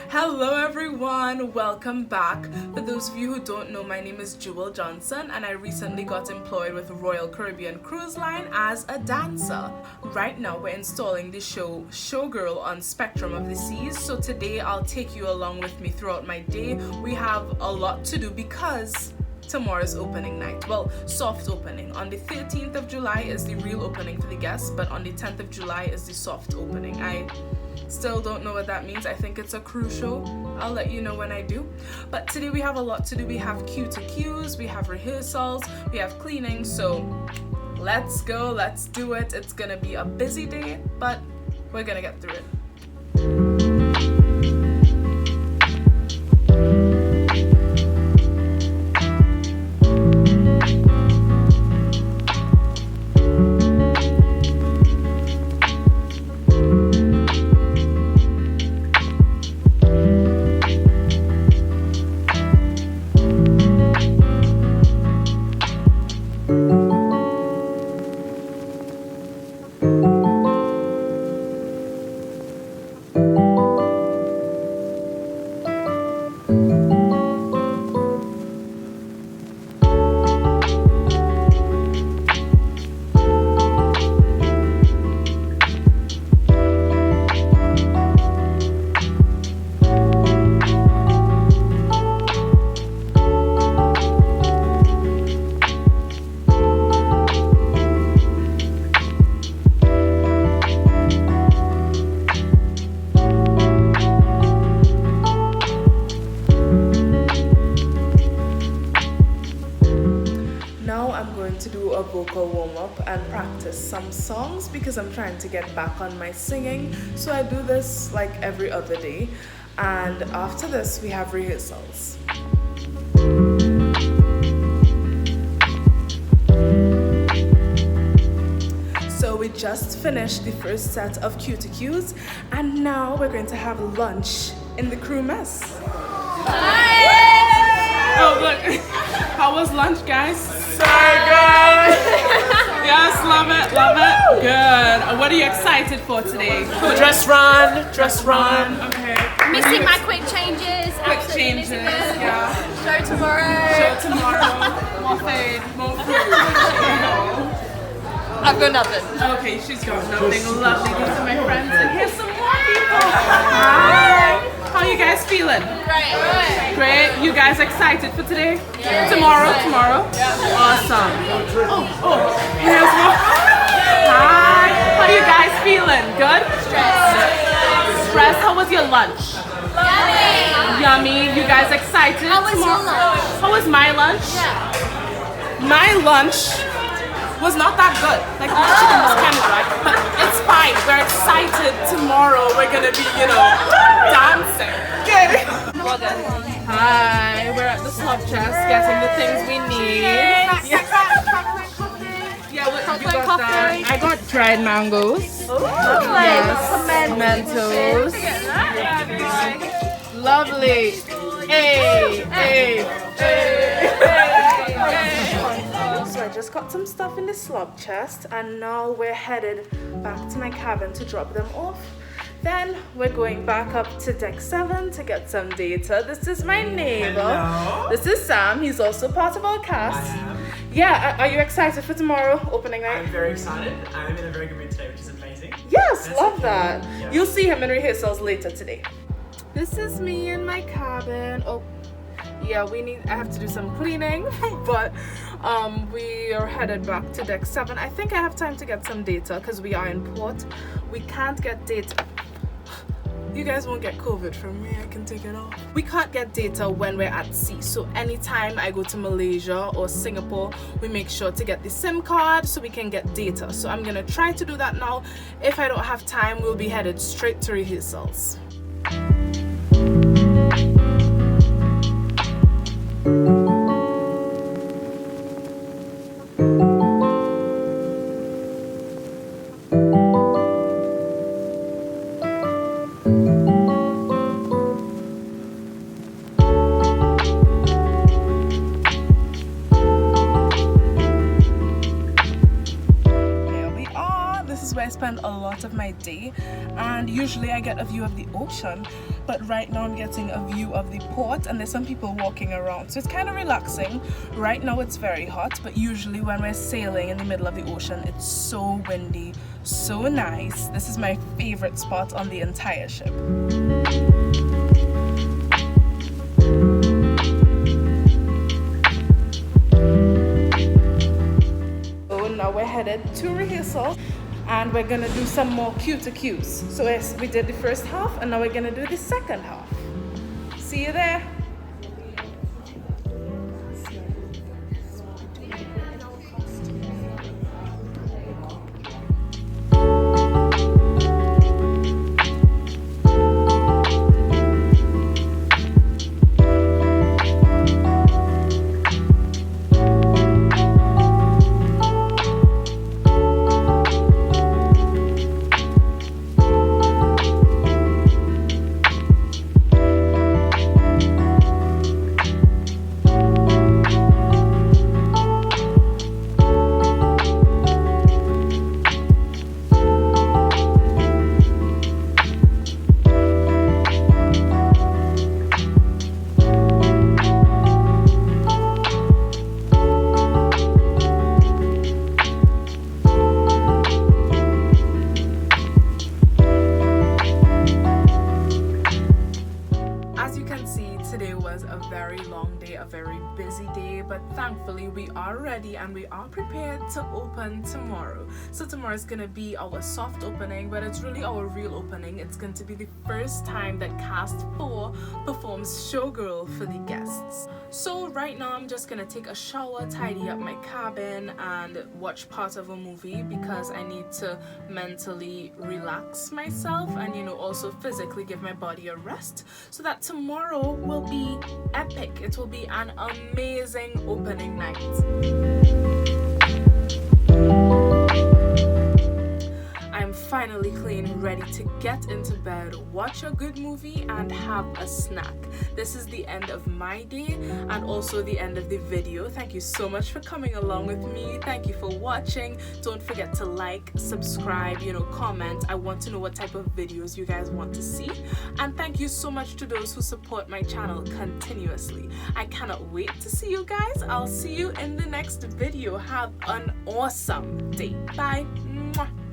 Hello everyone, welcome back. For those of you who don't know, my name is Jewel Johnson and I recently got employed with Royal Caribbean Cruise Line as a dancer. Right now we're installing the show Showgirl on Spectrum of the Seas, so today I'll take you along with me throughout my day. We have a lot to do because tomorrow's opening night. Well, soft opening. On the 13th of July is the real opening for the guests, but on the 10th of July is the soft opening. I still don't know what that means. I think it's a cruise show. I'll let you know when I do. But today we have a lot to do. We have Q to Qs, we have rehearsals, we have cleaning. So let's go, let's do it. It's gonna be a busy day, but we're gonna get through it. To do a vocal warm-up and practice some songs because I'm trying to get back on my singing, so I do this like every other day, and after this we have rehearsals. So we just finished the first set of Q to Qs and now we're going to have lunch in the crew mess. Hi! Oh look, how was lunch, guys? So good! Yes, love it. Good. What are you excited for today? Dress run. Okay. Missing my quick changes. Quick changes, yeah. Show tomorrow. More food, more food. I've got nothing. Okay, she's got nothing. Lovely. These are my friends. And here's some more people. Hi. How are you guys feeling? Great. You guys excited for today? Yeah. Tomorrow? Yeah. Awesome. Oh, here's one. Hi. How are you guys feeling? Good? Stressed. How was your lunch? Yummy. You guys excited? How was your lunch? How was my lunch? Yeah. My lunch was not that good. Like the chicken was kind of dry, but it's fine. We're excited. Tomorrow we're gonna be, dancing. Good. Hi, we're at the slop chest getting the things we need. Yeah, what you got that? I got dried mangoes. Yes, Mentos. Lovely. Hey. So I just got some stuff in the slop chest and now we're headed back to my cabin to drop them off. Then we're going back up to deck 7 to get some data. This is my neighbor. Hello. This is Sam. He's also part of our cast. I am. Yeah, are you excited for tomorrow opening night? I'm very excited. I'm in a very good mood today, which is amazing. Yes, That's love okay. that. Yeah. You'll see him in rehearsals later today. This is me in my cabin. Oh, yeah, I have to do some cleaning, but we are headed back to deck 7. I think I have time to get some data because we are in port. We can't get data. You guys won't get COVID from me, I can take it off. We can't get data when we're at sea, so anytime I go to Malaysia or Singapore, we make sure to get the SIM card so we can get data. So I'm gonna try to do that now. If I don't have time, we'll be headed straight to rehearsals. spend a lot of my day, and usually I get a view of the ocean, but right now I'm getting a view of the port and there's some people walking around, so it's kind of relaxing. Right now it's very hot, but usually when we're sailing in the middle of the ocean it's so windy, so nice. This is my favorite spot on the entire ship. Now we're headed to rehearsal and we're gonna do some more cue to cues. So yes, we did the first half and now we're gonna do the second half. See you there. Today was a very long day, a very busy day, but thankfully we are ready and we are prepared to open tomorrow. So tomorrow is going to be our soft opening, but it's really our real opening. It's going to be the first time that cast 4 performs Showgirl for the guests. So right now I'm just going to take a shower, tidy up my cabin and watch part of a movie because I need to mentally relax myself and also physically give my body a rest so that tomorrow will be epic. It will be an amazing opening night. I'm finally clean, ready to get into bed, watch a good movie and have a snack. This is the end of my day and also the end of the video. Thank you so much for coming along with me. Thank you for watching. Don't forget to like, subscribe, comment. I want to know what type of videos you guys want to see. And thank you so much to those who support my channel continuously. I cannot wait to see you guys. I'll see you in the next video. Have an awesome day. Bye. Mwah.